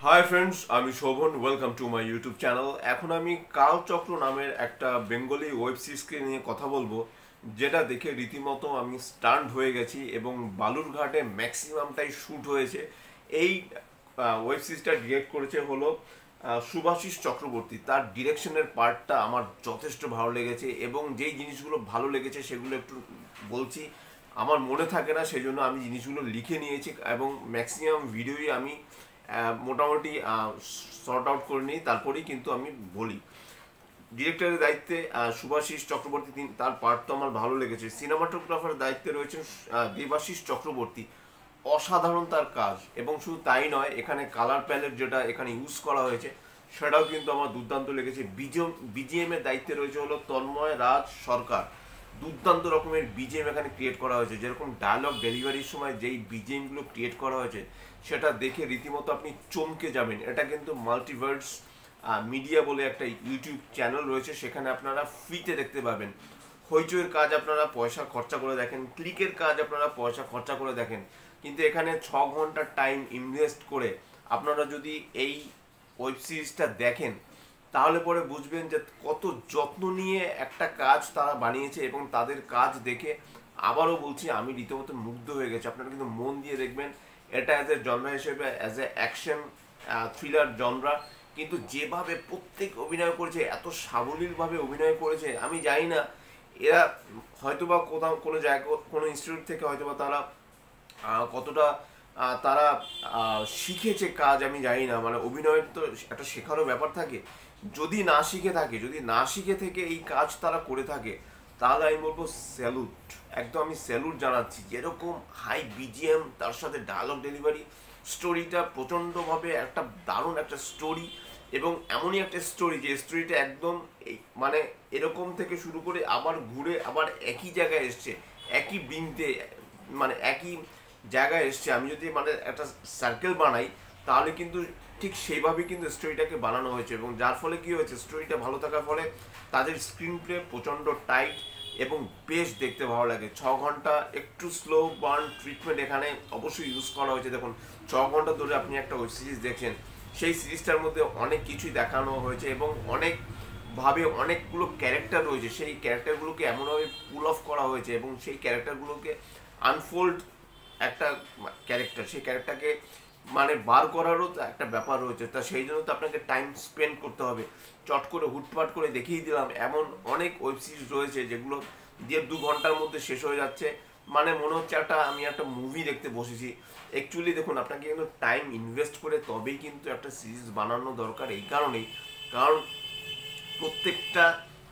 High friends, আমি Shovan. Welcome to my YouTube channel. এখন আমি কালচক্র নামের একটা বেঙ্গলি ওয়েব সিরিজকে নিয়ে কথা বলবো, যেটা দেখে রীতিমতো আমি স্টান্ড হয়ে গেছি এবং বালুরঘাটে ম্যাক্সিমামটাই শ্যুট হয়েছে। এই ওয়েব সিরিজটা ডিরেক্ট করেছে হলো শুভাশিস চক্রবর্তী। তার ডিরেকশনের পার্টটা আমার যথেষ্ট ভালো লেগেছে এবং যেই জিনিসগুলো ভালো লেগেছে সেগুলো একটু বলছি। আমার মনে থাকে না, সেই জন্য আমি জিনিসগুলো লিখে নিয়েছি এবং ম্যাক্সিমাম ভিডিওই আমি মোটামুটি সর্ট আউট করে নিই, তারপরেই কিন্তু আমি বলি। ডিরেক্টরের দায়িত্বে শুভাশিস চক্রবর্তী, তার পার্ট তো আমার ভালো লেগেছে। সিনেমাটোগ্রাফারের দায়িত্বে রয়েছেন দেবাশিস চক্রবর্তী। অসাধারণ তার কাজ, এবং শুধু তাই নয়, এখানে কালার প্যালেট যেটা এখানে ইউজ করা হয়েছে সেটাও কিন্তু আমার দুর্দান্ত লেগেছে। বিজিএম এর দায়িত্বে রয়েছে হলো তন্ময় রাজ সরকার। দুর্দান্ত রকমের বিজিএম এখানে ক্রিয়েট করা হয়েছে। যেরকম ডায়লগ ডেলিভারির সময় যেই বিজিএমগুলো ক্রিয়েট করা হয়েছে সেটা দেখে রীতিমতো আপনি চমকে যাবেন। এটা কিন্তু মাল্টিভার্স মিডিয়া বলে একটা ইউটিউব চ্যানেল রয়েছে, সেখানে আপনারা ফ্রিতে দেখতে পাবেন। হইচইয়ের কাজ আপনারা পয়সা খরচা করে দেখেন, ক্লিকের কাজ আপনারা পয়সা খরচা করে দেখেন, কিন্তু এখানে 6 ঘন্টার টাইম ইনভেস্ট করে আপনারা যদি এই ওয়েব সিরিজটা দেখেন তাহলে পরে বুঝবেন যে কত যত্ন নিয়ে একটা কাজ তারা বানিয়েছে। এবং তাদের কাজ দেখে আবারও বলছি, আমি রীতিমতো মুগ্ধ হয়ে গেছি। আপনারা কিন্তু মন দিয়ে দেখবেন। এটা অ্যাজ এ জনরা হিসেবে, as a action thriller genre, কিন্তু যেভাবে প্রত্যেক অভিনয় করেছে, এত সাবলীলভাবে অভিনয় করেছে, আমি জানি না এরা হয়তোবা কোথাও কোনো জায়গা, কোনো ইনস্টিটিউট থেকে হয়তোবা তারা কতটা তারা শিখেছে কাজ আমি জানি না। মানে অভিনয়ের তো একটা শেখারও ব্যাপার থাকে। যদি না শিখে থাকে, যদি না শিখে থেকে এই কাজ তারা করে থাকে, তাহলে আমি বলবো স্যালুট, একদম আমি স্যালুট জানাচ্ছি। যেরকম হাই বিজিএম, তার সাথে ডায়লগ ডেলিভারি, স্টোরিটা প্রচণ্ডভাবে একটা দারুণ একটা স্টোরি, এবং এমনই একটা স্টোরি যে স্টোরিটা একদম মানে এরকম থেকে শুরু করে আবার ঘুরে আবার একই জায়গায় এসছে, একই বৃন্তে, মানে একই জায়গায় এসছে। আমি যদি মানে একটা সার্কেল বানাই তাহলে কিন্তু ঠিক সেইভাবে কিন্তু স্টোরিটাকে বানানো হয়েছে, এবং যার ফলে কি হয়েছে, স্টোরিটা ভালো থাকার ফলে তাদের স্ক্রিন প্লে প্রচণ্ড টাইট এবং বেশ দেখতে ভালো লাগে। 6 ঘন্টা একটু স্লো বার্ন ট্রিটমেন্ট এখানে অবশ্যই ইউজ করা হয়েছে। দেখুন, 6 ঘন্টা ধরে আপনি একটা ওয়েব সিরিজ দেখছেন, সেই সিরিজটার মধ্যে অনেক কিছুই দেখানো হয়েছে এবং অনেক ভাবে অনেকগুলো ক্যারেক্টার রয়েছে, সেই ক্যারেক্টারগুলোকে এমনভাবে পুল অফ করা হয়েছে এবং সেই ক্যারেক্টারগুলোকে আনফোল্ড একটা ক্যারেক্টার, সেই ক্যারেক্টারকে মানে বার করারও তো একটা ব্যাপার রয়েছে। তা সেই জন্য তো আপনাকে টাইম স্পেন্ড করতে হবে। চট করে হুটপাট করে দেখিয়ে দিলাম এমন অনেক ওয়েব সিরিজ রয়েছে যেগুলো দিয়ে 2 ঘন্টার মধ্যে শেষ হয়ে যাচ্ছে। মানে মনে হচ্ছে আমি একটা মুভি দেখতে বসেছি। অ্যাকচুয়ালি দেখুন, আপনাকে কিন্তু টাইম ইনভেস্ট করে তবেই কিন্তু একটা সিরিজ বানানো দরকার। এই কারণেই, কারণ প্রত্যেকটা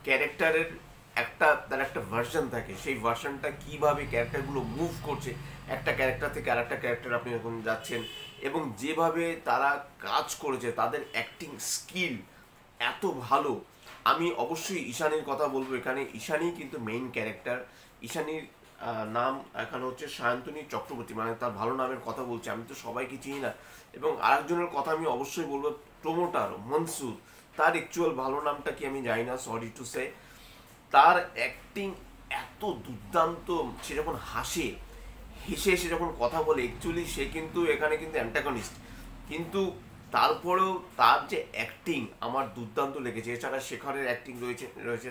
ক্যারেক্টারের তার একটা ভার্সন থাকে। সেই ভার্সনটা কিভাবে ক্যারেক্টারগুলো মুভ করছে, একটা ক্যারেক্টার থেকে আরেকটা ক্যারেক্টার আপনি যখন যাচ্ছেন, এবং যেভাবে তারা কাজ করেছে, তাদের অ্যাক্টিং স্কিল এত ভালো। আমি অবশ্যই ঈশানীর কথা বলবো। এখানে ঈশানী কিন্তু মেইন ক্যারেক্টার। ঈশানীর নাম এখানে হচ্ছে সায়ন্তনী চক্রবর্তী, মানে তার ভালো নামের কথা বলছি, আমি তো সবাইকে চিনি না। এবং আরেকজনের কথা আমি অবশ্যই বলবো, প্রমোটার মনসুর। তার অ্যাকচুয়াল ভালো নামটা কি আমি জানি না, সরি টু সে। তার অ্যাক্টিং এত দুর্দান্ত। সে যখন হাসে, হেসে হেসে যখন কথা বলে, অ্যাকচুয়ালি সে কিন্তু এখানে কিন্তু অ্যান্টাগনিস্ট, কিন্তু তারপরেও তার যে অ্যাক্টিং আমার দুর্দান্ত লেগেছে। এছাড়া শেখরের অ্যাক্টিং রয়েছে।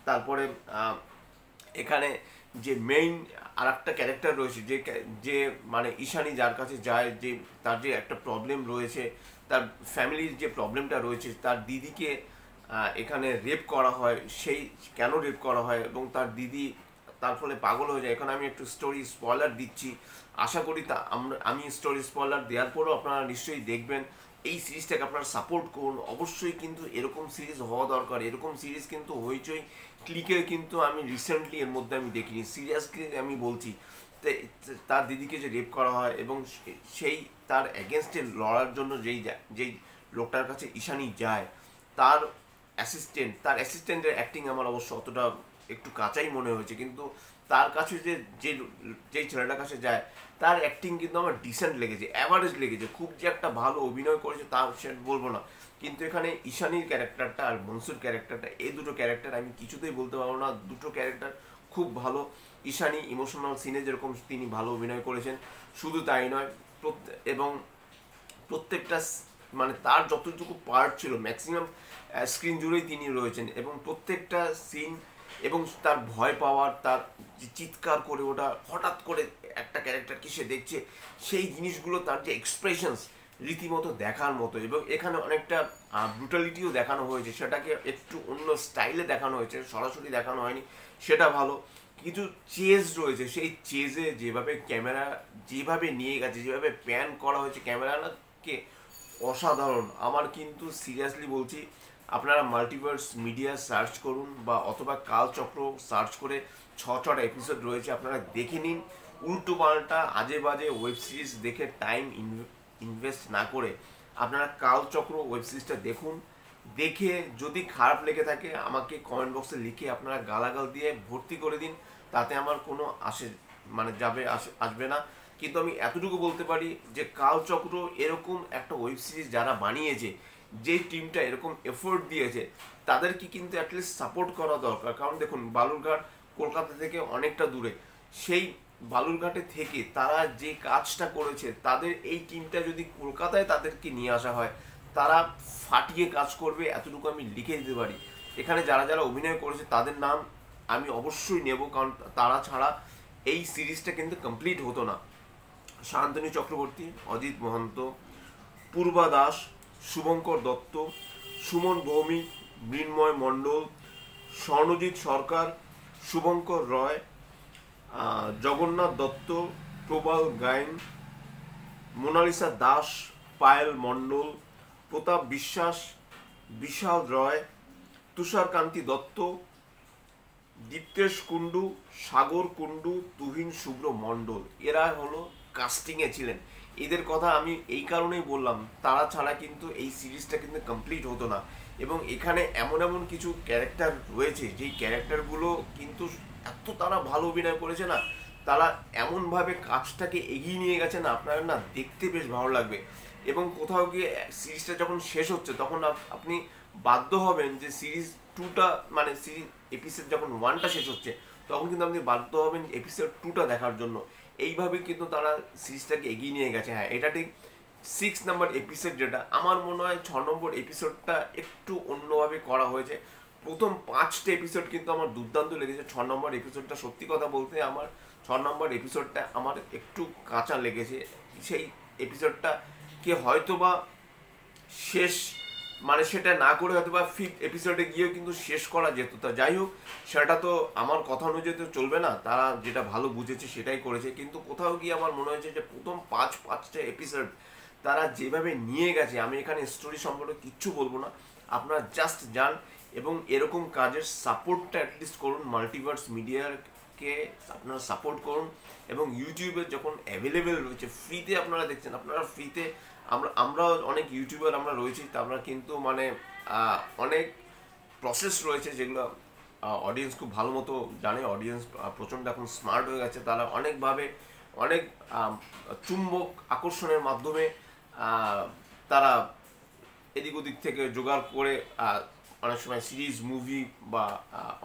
তারপরে এখানে যে মেইন আর একটা ক্যারেক্টার রয়েছে, যে মানে ঈশানী যার কাছে যায়, যে তার যে একটা প্রবলেম রয়েছে, তার ফ্যামিলির যে প্রবলেমটা রয়েছে, তার দিদিকে এখানে রেপ করা হয়। সেই কেন রেপ করা হয় এবং তার দিদি তার ফলে পাগল হয়ে যায়। এখন আমি একটু স্টোরি স্পয়লার দিচ্ছি, আশা করি আমি স্টোরি স্পয়লার দেওয়ার পরেও আপনারা নিশ্চয়ই দেখবেন। এই সিরিজটাকে আপনারা সাপোর্ট করুন অবশ্যই। কিন্তু এরকম সিরিজ হওয়া দরকার। এরকম সিরিজ কিন্তু হইচই ক্লিকে কিন্তু আমি রিসেন্টলি এর মধ্যে আমি দেখিনি, সিরিয়াসলি আমি বলছি। তার দিদিকে যে রেপ করা হয় এবং সেই তার এগেনস্টে লড়ার জন্য যেই লোকটার কাছে ঈশানী যায়, তার অ্যাসিস্ট্যান্টের অ্যাক্টিং আমার অবশ্য অতটা একটু কাঁচাই মনে হয়েছে, কিন্তু তার কাছে যেই ছেলেটার কাছে যায়, তার অ্যাক্টিং কিন্তু আমার ডিসেন্ট লেগেছে, অ্যাভারেজ লেগেছে। খুব যে একটা ভালো অভিনয় করেছে তা সে বলবো না। কিন্তু এখানে ঈশানীর ক্যারেক্টারটা আর মনসুর ক্যারেক্টারটা, এই দুটো ক্যারেক্টার আমি কিছুতেই বলতে পারবো না, দুটো ক্যারেক্টার খুব ভালো। ঈশানী ইমোশনাল সিনে যেরকম তিনি ভালো অভিনয় করেছেন, শুধু তাই নয়, এবং প্রত্যেকটা মানে তার যতটুকু পার্ট ছিল ম্যাক্সিমাম স্ক্রিন জুড়েই তিনি রয়েছেন, এবং প্রত্যেকটা সিন এবং তার ভয় পাওয়ার, তার যে চিৎকার করে ওটা হঠাৎ করে একটা ক্যারেক্টারকে সে দেখছে, সেই জিনিসগুলো, তার যে এক্সপ্রেশনস রীতিমতো দেখার মতো। এবং এখানে অনেকটা ব্রুটালিটিও দেখানো হয়েছে, সেটাকে একটু অন্য স্টাইলে দেখানো হয়েছে, সরাসরি দেখানো হয়নি, সেটা ভালো। কিছু চেজ রয়েছে, সেই চেজে যেভাবে ক্যামেরা যেভাবে নিয়ে গেছে, যেভাবে প্যান করা হয়েছে ক্যামেরাকে, অসাধারণ। আমার কিন্তু সিরিয়াসলি বলছি, আপনারা মাল্টিভার্স মিডিয়া সার্চ করুন বা অথবা কালচক্র সার্চ করে ছটা এপিসোড রয়েছে, আপনারা দেখে নিন। উল্টো পাল্টা আজে বাজে ওয়েব সিরিজ দেখে টাইম ইনভেস্ট না করে আপনারা কালচক্র ওয়েব সিরিজটা দেখুন। দেখে যদি খারাপ লেগে থাকে আমাকে কমেন্ট বক্সে লিখে আপনারা গালাগাল দিয়ে ভর্তি করে দিন, তাতে আমার কোনো আসবে না। কিন্তু আমি এতটুকু বলতে পারি যে কালচক্র এরকম একটা ওয়েব সিরিজ যারা বানিয়েছে, যে টিমটা এরকম এফোর্ট দিয়েছে, তাদেরকে কিন্তু অ্যাটলিস্ট সাপোর্ট করা দরকার। কারণ দেখুন, বালুরঘাট কলকাতা থেকে অনেকটা দূরে, সেই বালুরঘাটে থেকে তারা যে কাজটা করেছে, তাদের এই টিমটা যদি কলকাতায় তাদেরকে নিয়ে আসা হয়, তারা ফাটিয়ে কাজ করবে, এতটুকু আমি লিখে দিতে পারি। এখানে যারা যারা অভিনয় করেছে তাদের নাম আমি অবশ্যই নেব, কারণ তারা ছাড়া এই সিরিজটা কিন্তু কমপ্লিট হতো না। শান্তনু চক্রবর্তী, অজিত মহন্ত, পূর্বা দাস, শুভঙ্কর দত্ত, সুমন ভৌমিক, মৃন্ময় মণ্ডল, স্বর্ণজিৎ সরকার, শুভঙ্কর রয়, জগন্নাথ দত্ত, প্রবাল গায়েন, মোনালিসা দাস, পায়েল মণ্ডল, প্রতাপ বিশ্বাস, বিশাল রয়, তুষারকান্তি দত্ত, দীপ্তেশ কুণ্ডু, সাগর কুণ্ডু, তুহিন শুভ্র মণ্ডল, এরা হলো কাস্টিংয়ে ছিলেন। এদের কথা আমি এই কারণেই বললাম, তারা ছাড়া কিন্তু এই সিরিজটা কিন্তু কমপ্লিট হতো না। এবং এখানে এমন এমন কিছু ক্যারেক্টার রয়েছে, যেই ক্যারেক্টারগুলো কিন্তু এত তারা ভালো অভিনয় করেছে না, তারা এমনভাবে কাজটাকে এগিয়ে নিয়ে গেছে না, আপনার না দেখতে বেশ ভালো লাগবে। এবং কোথাও গিয়ে সিরিজটা যখন শেষ হচ্ছে তখন আপনি বাধ্য হবেন যে সিরিজ টুটা, মানে সিরিজ এপিসোড যখন ওয়ানটা শেষ হচ্ছে তখন কিন্তু আপনি বাধ্য হবেন এপিসোড টুটা দেখার জন্য। এইভাবে কিন্তু তারা সিরিজটাকে এগিয়ে নিয়ে গেছে। হ্যাঁ, এটা ঠিক 6 নম্বর এপিসোড, যেটা আমার মনে হয় 6 নম্বর এপিসোডটা একটু অন্যভাবে করা হয়েছে। প্রথম 5টা এপিসোড কিন্তু আমার দুর্দান্ত লেগেছে। 6 নম্বর এপিসোডটা, সত্যি কথা বলতে আমার 6 নম্বর এপিসোডটা আমার একটু কাঁচা লেগেছে। সেই এপিসোডটা কে হয়তো বা শেষ, মানে সেটা না করে হয়তো বা 5th এপিসোডে গিয়েও কিন্তু শেষ করা যেত। তা যাই হোক, সেটা তো আমার কথা অনুযায়ী তো চলবে না, তারা যেটা ভালো বুঝেছে সেটাই করেছে। কিন্তু কোথাও গিয়ে আমার মনে হয়েছে যে প্রথম 5টা এপিসোড তারা যেভাবে নিয়ে গেছে, আমি এখানে স্টোরি সম্পর্কে কিচ্ছু বলবো না, আপনারা জাস্ট যান এবং এরকম কাজের সাপোর্টটা অ্যাটলিস্ট করুন। মাল্টিভার্স মিডিয়াকে আপনারা সাপোর্ট করুন, এবং ইউটিউবে যখন অ্যাভেলেবেল রয়েছে, ফ্রিতে আপনারা দেখছেন, আপনারা ফ্রিতে, আমরা অনেক ইউটিউবার আমরা রয়েছি, তা আমরা কিন্তু মানে অনেক প্রসেস রয়েছে যেগুলো অডিয়েন্স খুব ভালো মতো জানে। অডিয়েন্স প্রচণ্ড এখন স্মার্ট হয়ে গেছে, তারা অনেকভাবে অনেক চুম্বক আকর্ষণের মাধ্যমে তারা এদিক ওদিক থেকে জোগাড় করে অনেক সময় সিরিজ, মুভি বা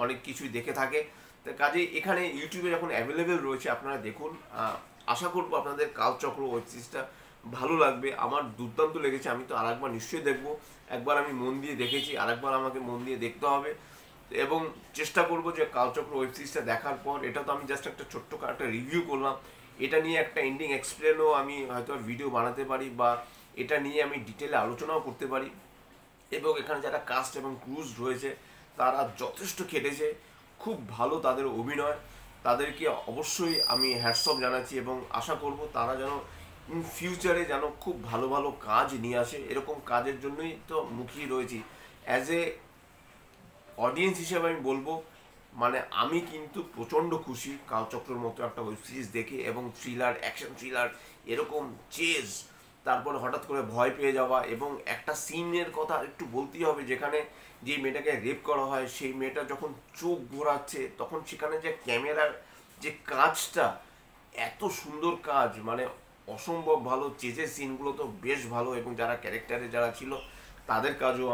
অনেক কিছুই দেখে থাকে। তো কাজেই এখানে ইউটিউবে যখন অ্যাভেলেবেল রয়েছে, আপনারা দেখুন। আশা করবো আপনাদের কালচক্র ওয়েব সিরিজটা ভালো লাগবে। আমার দুর্দান্ত লেগেছে, আমি তো আরেকবার নিশ্চয়ই দেখবো। একবার আমি মন দিয়ে দেখেছি, আরেকবার আমাকে মন দিয়ে দেখতে হবে, এবং চেষ্টা করব যে কালচক্র ওয়েব সিরিজটা দেখার পর, এটা তো আমি জাস্ট একটা ছোট্ট একটা রিভিউ করলাম, এটা নিয়ে একটা এন্ডিং এক্সপ্লেনও আমি হয়তো ভিডিও বানাতে পারি, বা এটা নিয়ে আমি ডিটেলে আলোচনাও করতে পারি। এবং এখানে যারা কাস্ট এবং ক্রুজ রয়েছে তারা যথেষ্ট খেটেছে, খুব ভালো তাদের অভিনয়, তাদেরকে অবশ্যই আমি হ্যাটস অফ জানাচ্ছি, এবং আশা করব তারা যেন ইন ফিউচারে যেন খুব ভালো ভালো কাজ নিয়ে আসে। এরকম কাজের জন্যই তো মুখিয়ে রয়েছি। অ্যাজ এ অডিয়েন্স হিসেবে আমি বলবো, মানে আমি কিন্তু প্রচণ্ড খুশি কালচক্রের মতো একটা ওয়েব সিরিজ দেখে, এবং থ্রিলার, অ্যাকশন থ্রিলার, এরকম চেজ, তারপরে হঠাৎ করে ভয় পেয়ে যাওয়া, এবং একটা সিনের কথা একটু বলতেই হবে, যেখানে যে মেয়েটাকে রেপ করা হয়, সেই মেয়েটা যখন চোখ ঘোরাচ্ছে তখন সেখানে যে ক্যামেরার যে কাজটা, এত সুন্দর কাজ, মানে অসম্ভব ভালো। চেজের সিনগুলো তো বেশ ভালো, এবং যারা ক্যারেক্টারে যারা ছিল তাদের কাজও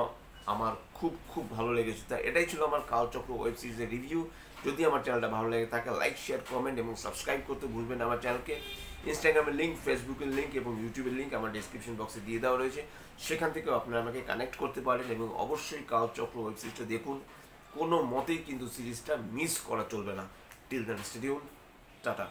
আমার খুব খুব ভালো লেগেছে। তা এটাই ছিল আমার কালচক্র ওয়েব সিরিজের রিভিউ। যদি আমার চ্যানেলটা ভালো লাগে তাকে লাইক শেয়ার কমেন্ট এবং সাবস্ক্রাইব করতে ভুলবেন না আমার চ্যানেলকে। ইনস্টাগ্রামের লিঙ্ক, ফেসবুকের লিঙ্ক এবং ইউটিউবের লিঙ্ক আমার ডিসক্রিপশন বক্সে দিয়ে দেওয়া রয়েছে, সেখান থেকেও আপনারা আমাকে কানেক্ট করতে পারেন। এবং অবশ্যই কালচক্র ওয়েব সিরিজটা দেখুন, কোনো মতেই কিন্তু সিরিজটা মিস করা চলবে না। Till then stay tuned, tata.